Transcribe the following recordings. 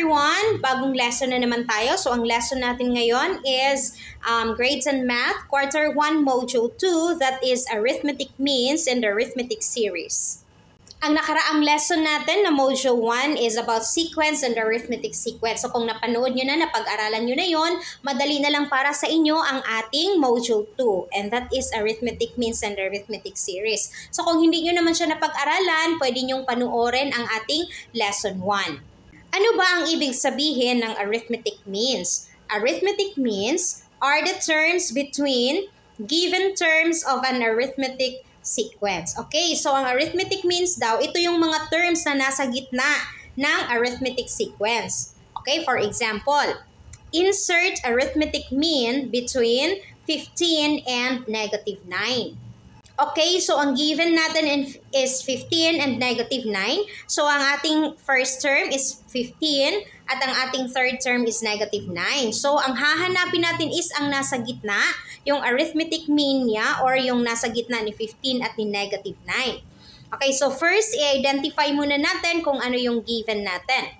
everyone! Bagong lesson na naman tayo. So, ang lesson natin ngayon is Grades and Math, Quarter 1, Module 2, that is Arithmetic Means and Arithmetic Series. Ang nakaraang lesson natin na Module 1 is about sequence and arithmetic sequence. So, kung napanood nyo na, napag-aralan nyo na yon, madali na lang para sa inyo ang ating Module 2. And that is Arithmetic Means and Arithmetic Series. So, kung hindi nyo naman siya napag-aralan, pwede nyong panuorin ang ating Lesson 1. Ano ba ang ibig sabihin ng arithmetic means? Arithmetic means are the terms between given terms of an arithmetic sequence. Okay, so ang arithmetic means daw, ito yung mga terms na nasa gitna ng arithmetic sequence. Okay, for example, insert arithmetic mean between 15 and negative 9. Okay, so ang given natin is 15 and negative 9. So ang ating first term is 15 at ang ating third term is negative 9. So ang hahanapin natin is ang nasa gitna, yung arithmetic mean niya or yung nasa gitna ni 15 at ni negative 9. Okay, so first i-identify muna natin kung ano yung given natin.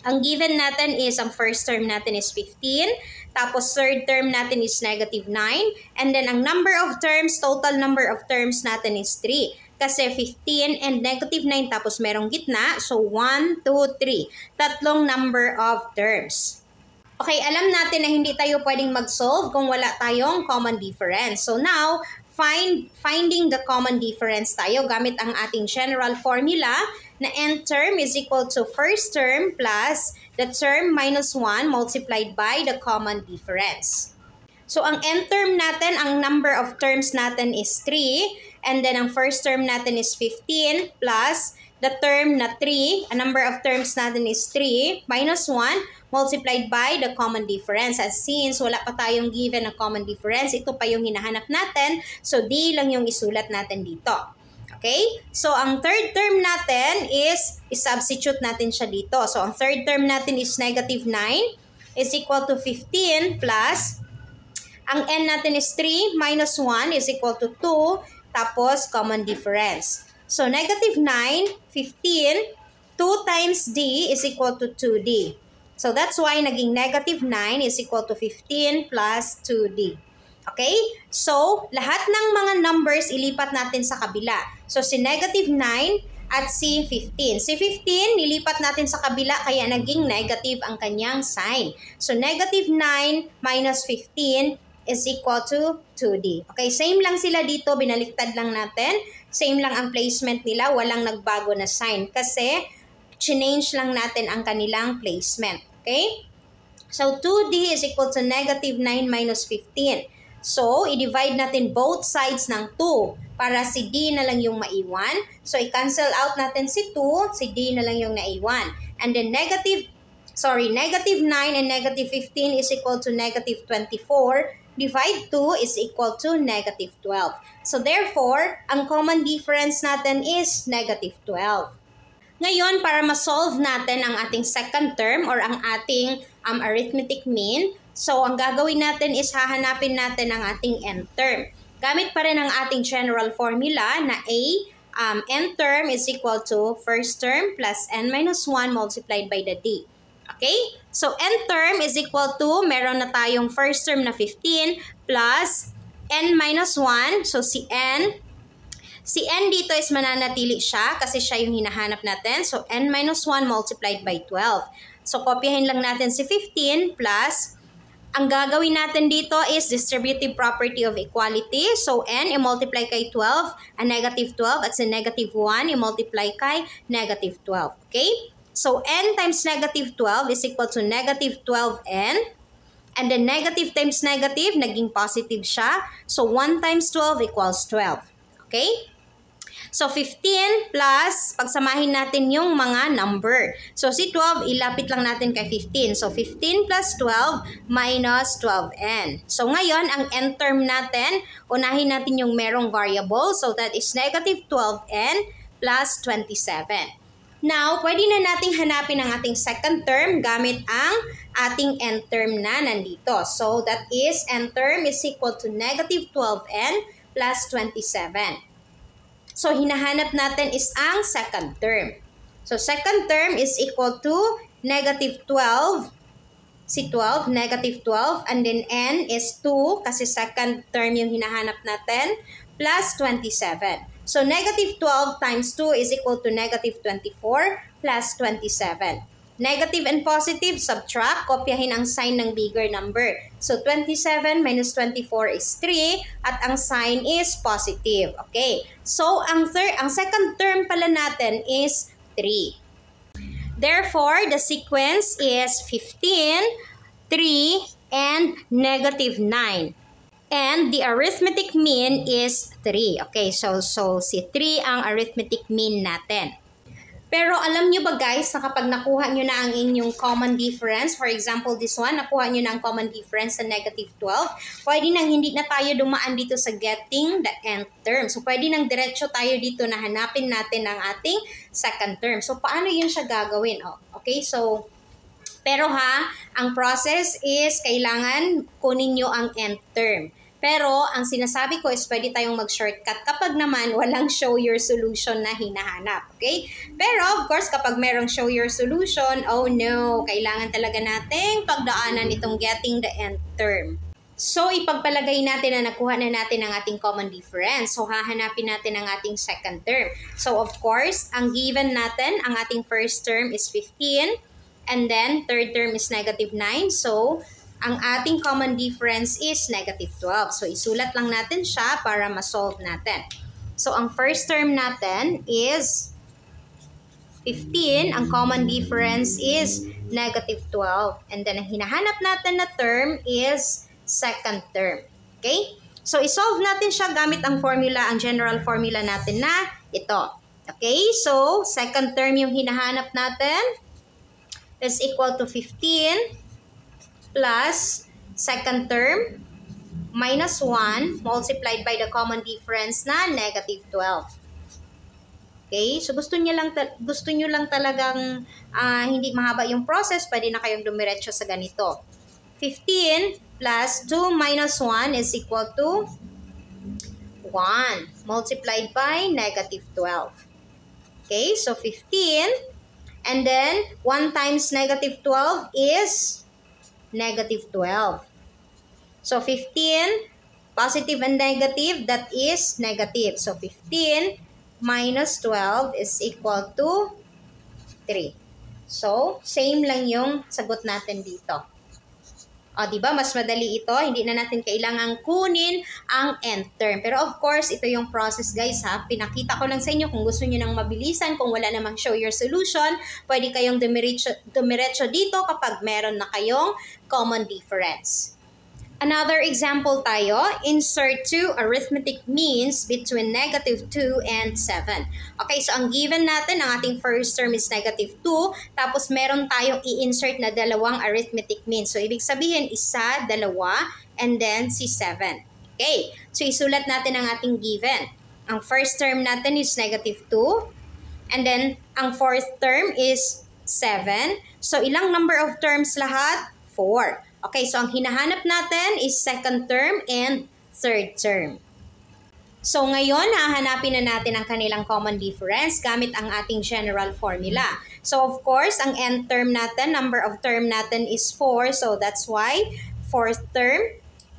Ang given natin is, ang first term natin is 15, tapos third term natin is negative 9, and then ang number of terms, total number of terms natin is 3. Kasi 15 and negative 9 tapos merong gitna, so 1, 2, 3. Tatlong number of terms. Okay, alam natin na hindi tayo pwedeng mag-solve kung wala tayong common difference. So now, finding the common difference tayo gamit ang ating general formula na nth term is equal to first term plus the term minus 1 multiplied by the common difference. So, ang nth term natin, ang number of terms natin is 3, and then ang first term natin is 15 plus the term na 3, ang number of terms natin is 3 minus 1 multiplied by the common difference. At since wala pa tayong given na common difference, ito pa yung hinahanap natin, so D lang yung isulat natin dito. Okay? So, ang third term natin is, i-substitute natin siya dito. So, ang third term natin is negative 9 is equal to 15 plus, ang n natin is 3 minus 1 is equal to 2, tapos common difference. So, negative 9, 15, 2 times d is equal to 2d. So, that's why naging negative 9 is equal to 15 plus 2d. Okay? So, lahat ng mga numbers ilipat natin sa kabila. So, si negative 9 at si 15. Si 15, nilipat natin sa kabila kaya naging negative ang kanyang sign. So, negative 9 minus 15 is equal to 2d. Okay? Same lang sila dito. Binaliktad lang natin. Same lang ang placement nila. Walang nagbago na sign. Kasi, change lang natin ang kanilang placement. Okay? So, 2d is equal to negative 9 minus 15. So, i-divide natin both sides ng 2 para si D na lang yung maiwan. So, i-cancel out natin si 2, si D na lang yung naiwan. And then negative 9 and negative 15 is equal to negative 24. Divide 2 is equal to negative 12. So, therefore, ang common difference natin is negative 12. Ngayon, para ma-solve natin ang ating second term or ang ating arithmetic mean, so, ang gagawin natin is hahanapin natin ang ating nth term. Gamit pa rin ang ating general formula na nth term is equal to first term plus n minus 1 multiplied by the d. Okay? So, nth term is equal to, meron na tayong first term na 15 plus n minus 1. So, si n dito is mananatili siya kasi siya yung hinahanap natin. So, n minus 1 multiplied by 12. So, kopyahin lang natin si 15 plus, ang gagawin natin dito is distributive property of equality. So, n i-multiply kay 12, a negative 12, at si negative 1 i-multiply kay negative 12. Okay? So, n times negative 12 is equal to negative 12n. And then negative times negative, naging positive siya. So, 1 times 12 equals 12. Okay? So, 15 plus, pagsamahin natin yung mga number. So, si 12, ilapit lang natin kay 15. So, 15 plus 12 minus 12n. So, ngayon, ang nth term natin, unahin natin yung merong variable. So, that is negative 12n plus 27. Now, pwede na nating hanapin ang ating second term gamit ang ating nth term na nandito. So, that is, nth term is equal to negative 12n plus 27. So, hinahanap natin is ang second term. So, second term is equal to negative 12. Si 12, negative 12. And then n is 2 kasi second term yung hinahanap natin. Plus 27. So negative 12 times 2 is equal to negative 24 plus 27. Negative and positive, subtract, kopyahin ang sign ng bigger number. So 27 minus 24 is 3 at ang sign is positive. Okay. So ang second term pala natin is 3. Therefore, the sequence is 15, 3, and negative 9. And the arithmetic mean is 3. Okay, so si 3 ang arithmetic mean natin. Pero alam nyo ba guys, na kapag nakuha nyo na ang inyong common difference, for example this one, nakuha nyo na ang common difference sa negative 12, pwede nang hindi na tayo dumaan dito sa getting the nth term. So pwede nang diretso tayo dito na hanapin natin ang ating second term. So paano yun siya gagawin? Oh, okay, so pero ang process is kailangan kunin nyo ang nth term. Pero ang sinasabi ko is pwede tayong mag-shortcut kapag naman walang show your solution na hinahanap. Okay? Pero of course, kapag merong show your solution, oh no, kailangan talaga nating pagdaanan itong getting the nth term. So, ipagpalagay natin na nakuha na natin ang ating common difference. So, hahanapin natin ang ating second term. So, of course, ang given natin, ang ating first term is 15. And then, third term is negative 9. So, ang ating common difference is negative 12. So, isulat lang natin siya para ma-solve natin. So, ang first term natin is 15. Ang common difference is negative 12. And then, ang hinahanap natin na term is second term. Okay? So, isolve natin siya gamit ang formula, ang general formula natin na ito. Okay? So, second term yung hinahanap natin is equal to 15 plus second term minus 1 multiplied by the common difference na negative 12. Okay? So gusto nyo lang talagang hindi mahaba yung process, pwede na kayong dumiretso sa ganito. 15 plus 2 minus 1 is equal to 1 multiplied by negative 12. Okay? So 15 and then 1 times negative 12 is negative 12. So, 15, positive and negative, that is negative. So, 15 minus 12 is equal to 3. So, same lang yung sagot natin dito. O, diba? Mas madali ito. Hindi na natin kailangang kunin ang nth term. Pero of course, ito yung process guys ha. Pinakita ko lang sa inyo kung gusto nyo nang mabilisan, kung wala namang show your solution, pwede kayong dumiretso dito kapag meron na kayong common difference. Another example tayo, insert 2 arithmetic means between negative 2 and 7. Okay, so ang given natin, ang ating first term is negative 2, tapos meron tayong i-insert na dalawang arithmetic means. So, ibig sabihin, isa, dalawa, and then si 7. Okay, so isulat natin ang ating given. Ang first term natin is negative 2, and then ang fourth term is 7. So, ilang number of terms lahat? 4. Okay, so ang hinahanap natin is second term and third term. So ngayon, hahanapin na natin ang kanilang common difference gamit ang ating general formula. So of course, ang nth term natin, number of term natin is 4. So that's why fourth term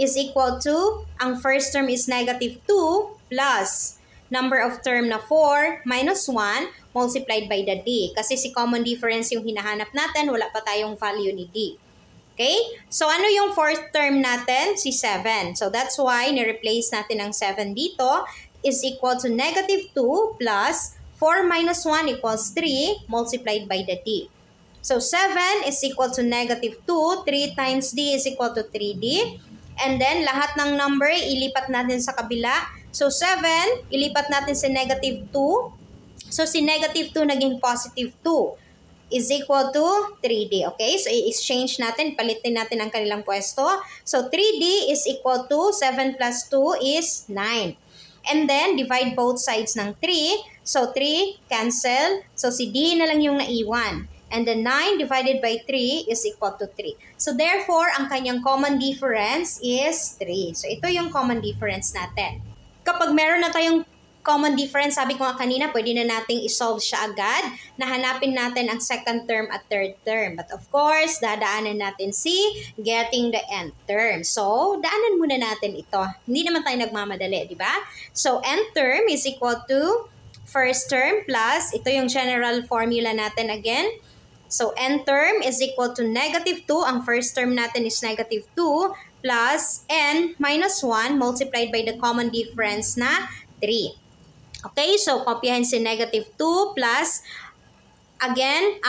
is equal to, ang first term is negative 2 plus number of term na 4 minus 1 multiplied by the d. Kasi si common difference yung hinahanap natin, wala pa tayong value ni d. Okay? So, ano yung fourth term natin? Si 7. So, that's why ni-replace natin ang 7 dito is equal to negative 2 plus 4 minus 1 equals 3 multiplied by the d. So, 7 is equal to negative 2. 3 times d is equal to 3d. And then, lahat ng number, ilipat natin sa kabila. So, 7, ilipat natin sa negative 2. So, si negative 2 naging positive 2. Is equal to 3D. Okay? So, i-exchange natin. Palitin natin ang kanilang pwesto. So, 3D is equal to 7 plus 2 is 9. And then, divide both sides ng 3. So, 3 cancel. So, si D na lang yung naiwan. And then, 9 divided by 3 is equal to 3. So, therefore, ang kanyang common difference is 3. So, ito yung common difference natin. Kapag meron na tayong common difference, sabi ko nga kanina, pwede na nating isolve siya agad. Nahanapin natin ang second term at third term. But of course, dadaanan natin si getting the nth term. So, daanan muna natin ito. Hindi naman tayo nagmamadali, di ba? So, nth term is equal to first term plus, ito yung general formula natin again. So, nth term is equal to negative 2. Ang first term natin is negative 2 plus n minus 1 multiplied by the common difference na 3. Okay, so kopyahin si negative 2 plus, again,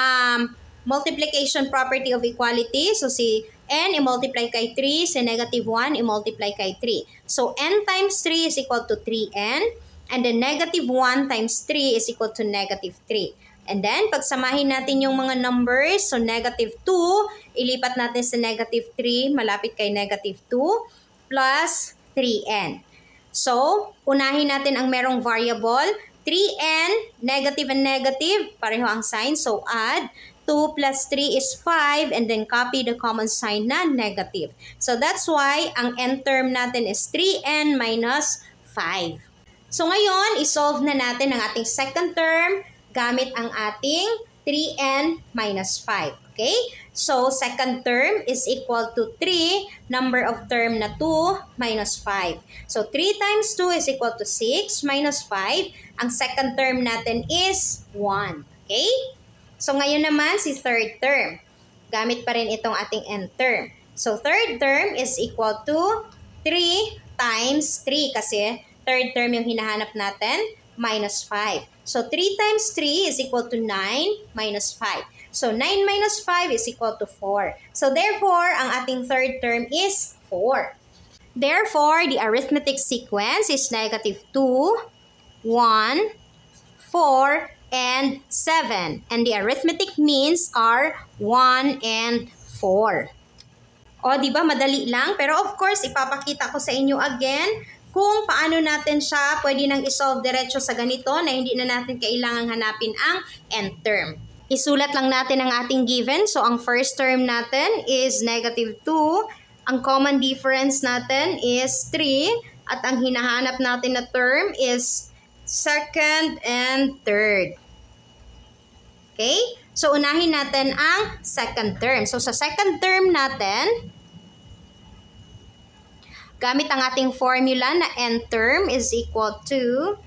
multiplication property of equality. So, si n i-multiply kay 3, si negative 1 i-multiply kay 3. So, n times 3 is equal to 3n. And then negative 1 times 3 is equal to negative 3. And then, pagsamahin natin yung mga numbers. So, negative 2, ilipat natin sa negative 3, malapit kay negative 2, plus 3n. So, unahin natin ang merong variable. 3n, negative and negative, pareho ang sign. So, add. 2 plus 3 is 5, and then copy the common sign na negative. So, that's why ang n term natin is 3n minus 5. So, ngayon, isolve na natin ang ating second term gamit ang ating 3n minus 5. Okay? So, second term is equal to 3, number of term na 2 minus 5. So, 3 times 2 is equal to 6 minus 5. Ang second term natin is 1. Okay? So, ngayon naman si third term. Gamit pa rin itong ating nth term. So, third term is equal to 3 times 3 kasi third term yung hinahanap natin, minus 5. So, 3 times 3 is equal to 9 minus 5. So, 9 minus 5 is equal to 4. So, therefore, ang ating third term is 4. Therefore, the arithmetic sequence is negative 2, 1, 4, and 7. And the arithmetic means are 1 and 4. O, di ba? Madali lang. Pero of course, ipapakita ko sa inyo again kung paano natin siya pwede nang isolve diretso sa ganito na hindi na natin kailangang hanapin ang nth term. Isulat lang natin ang ating given. So, ang first term natin is negative 2. Ang common difference natin is 3. At ang hinahanap natin na term is second and third. Okay? So, unahin natin ang second term. So, sa second term natin, gamit ang ating formula na nth term is equal to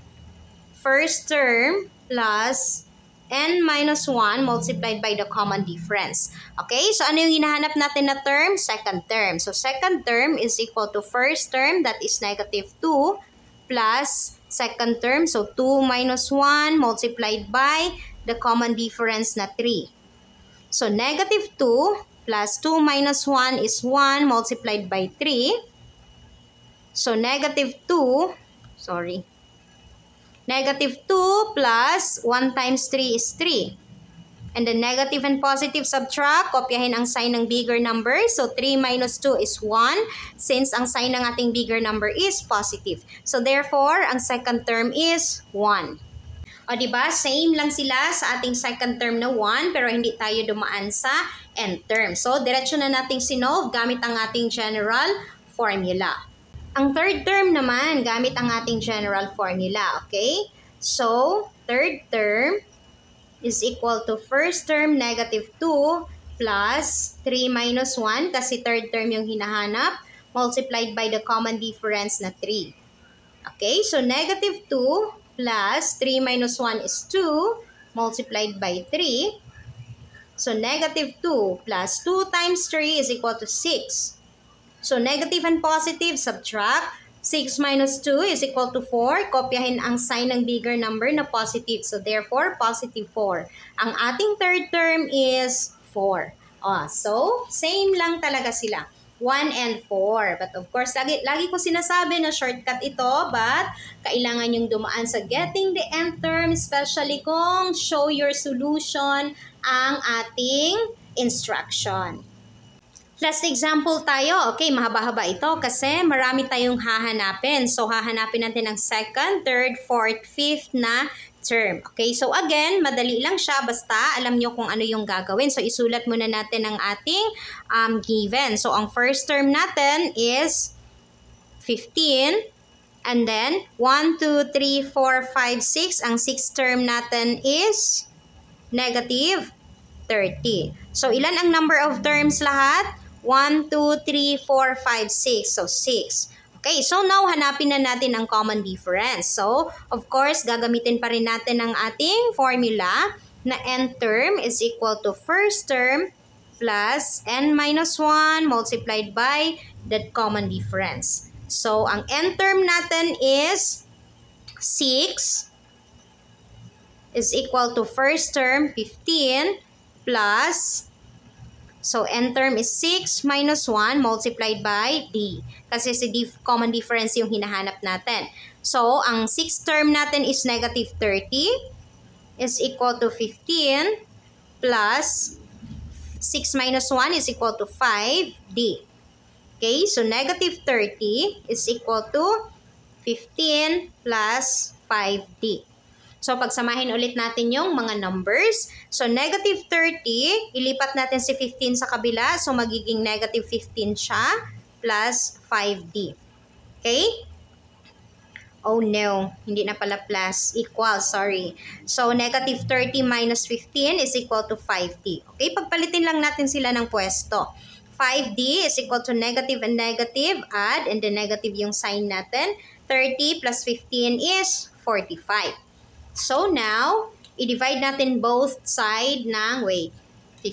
first term plus n minus 1 multiplied by the common difference. Okay, so ano yung hinahanap natin na term? Second term. So second term is equal to first term, that is negative 2, plus second term, so 2 minus 1 multiplied by the common difference na 3. So negative 2 plus 2 minus 1 is 1 multiplied by 3. So, negative 2 plus 1 times 3 is 3. And then negative and positive subtract, kopyahin ang sign ng bigger number. So, 3 minus 2 is 1 since ang sign ng ating bigger number is positive. So, therefore, ang second term is 1. O, diba? Same lang sila sa ating second term na 1 pero hindi tayo dumaan sa nth term. So, diretso na nating sinolve gamit ang ating general formula. Ang third term naman, gamit ang ating general formula, okay? So, third term is equal to first term negative 2 plus 3 minus 1 kasi third term yung hinahanap multiplied by the common difference na 3. Okay, so negative 2 plus 3 minus 1 is 2 multiplied by 3. So, negative 2 plus 2 times 3 is equal to 6. So, negative and positive, subtract. 6 minus 2 is equal to 4. Kopyahin ang sign ng bigger number na positive. So, therefore, positive 4. Ang ating third term is 4. So, same lang talaga sila. 1 and 4. But of course, lagi ko sinasabi na shortcut ito. But, kailangan yung dumaan sa getting the nth term. Especially kung show your solution ang ating instruction. Last example tayo. Okay, mahaba-haba ito kasi marami tayong hahanapin. So, hahanapin natin ang second, third, fourth, fifth na term. Okay, so again, madali lang siya. Basta alam nyo kung ano yung gagawin. So, isulat muna natin ang ating given. So, ang first term natin is 15 And then, 1, 2, 3, 4, 5, 6. Ang 6th term natin is negative 30. So, ilan ang number of terms lahat? 1, 2, 3, 4, 5, 6. So, 6. Okay, so now hanapin na natin ang common difference. So, of course, gagamitin pa rin natin ang ating formula na nth term is equal to first term plus n minus 1 multiplied by the common difference. So, ang nth term natin is 6 is equal to first term 15 plus, so nth term is 6 minus 1 multiplied by d. Kasi si common difference yung hinahanap natin. So, ang 6th term natin is negative 30 is equal to 15 plus 6 minus 1 is equal to 5d. Okay, so negative 30 is equal to 15 plus 5d. So, pagsamahin ulit natin yung mga numbers. So, negative 30, ilipat natin si 15 sa kabila. So, magiging negative 15 siya plus 5d. Okay? Oh no, hindi na pala plus, equal, sorry. So, negative 30 minus 15 is equal to 5d. Okay, pagpalitin lang natin sila ng pwesto. 5d is equal to negative and negative, add, and the negative yung sign natin. 30 plus 15 is 45. So, now, i-divide natin both side ng, 5.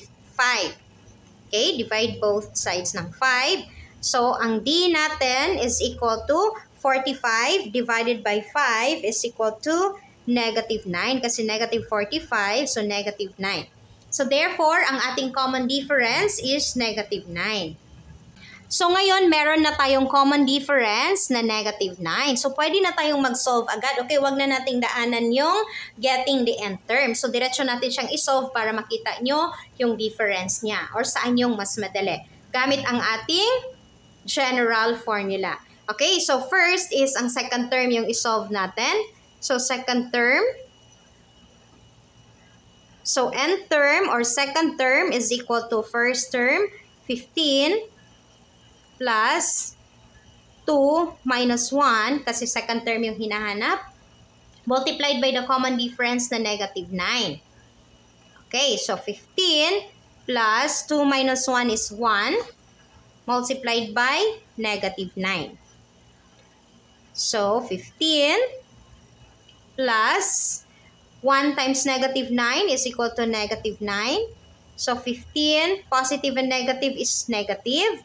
Okay, divide both sides ng 5. So, ang d natin is equal to 45 divided by 5 is equal to negative 9 kasi negative 45, so negative 9. So, therefore, ang ating common difference is negative 9. So, ngayon, meron na tayong common difference na negative 9. So, pwede na tayong mag-solve agad. Okay, wag na nating daanan yung getting the nth term. So, diretso natin siyang isolve para makita nyo yung difference niya or saan yung mas madali. Gamit ang ating general formula. Okay, so first is ang second term yung isolve natin. So, second term. So, nth term or second term is equal to first term, 15 plus 2 minus 1 kasi second term yung hinahanap multiplied by the common difference na negative 9. Okay, so 15 plus 2 minus 1 is 1 multiplied by negative 9. So 15 plus 1 times negative 9 is equal to negative 9. So 15, positive and negative is negative.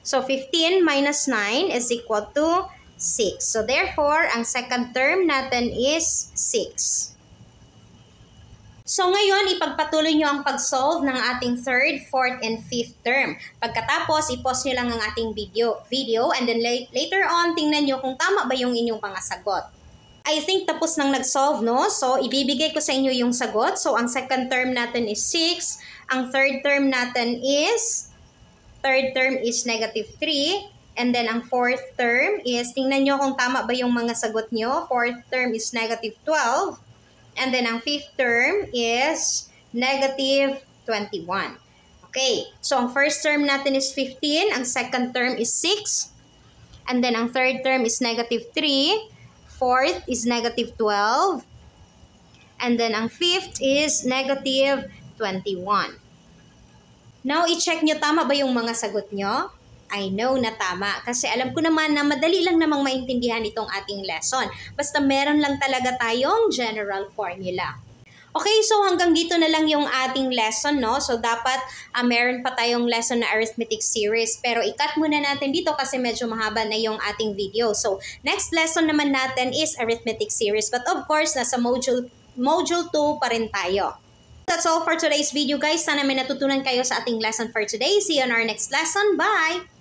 So, 15 minus 9 is equal to 6. So, therefore, ang second term natin is 6. So, ngayon, ipagpatuloy nyo ang pag-solve ng ating third, fourth, and fifth term. Pagkatapos, i-pause nyo lang ang ating video and then later on, tingnan nyo kung tama ba yung inyong mga sagot. I think tapos nang nag-solve, no? So, ibibigay ko sa inyo yung sagot. So, ang second term natin is 6. Ang third term natin is negative 3. And then, ang fourth term is, tingnan nyo kung tama ba yung mga sagot nyo. Fourth term is negative 12. And then, ang fifth term is negative 21. Okay. So, ang first term natin is 15. Ang second term is 6. And then, ang third term is negative 3. Fourth is negative 12. And then, ang fifth is negative 21. Now, i-check nyo tama ba yung mga sagot nyo? I know na tama kasi alam ko naman na madali lang namang maintindihan itong ating lesson. Basta meron lang talaga tayong general formula. Okay, so hanggang dito na lang yung ating lesson, no? So, dapat meron pa tayong lesson na arithmetic series. Pero i-cut muna natin dito kasi medyo mahaba na yung ating video. So, next lesson naman natin is arithmetic series. But of course, nasa module 2 pa rin tayo. That's all for today's video, guys. Sana may natutunan kayo sa ating lesson for today. See you on our next lesson. Bye!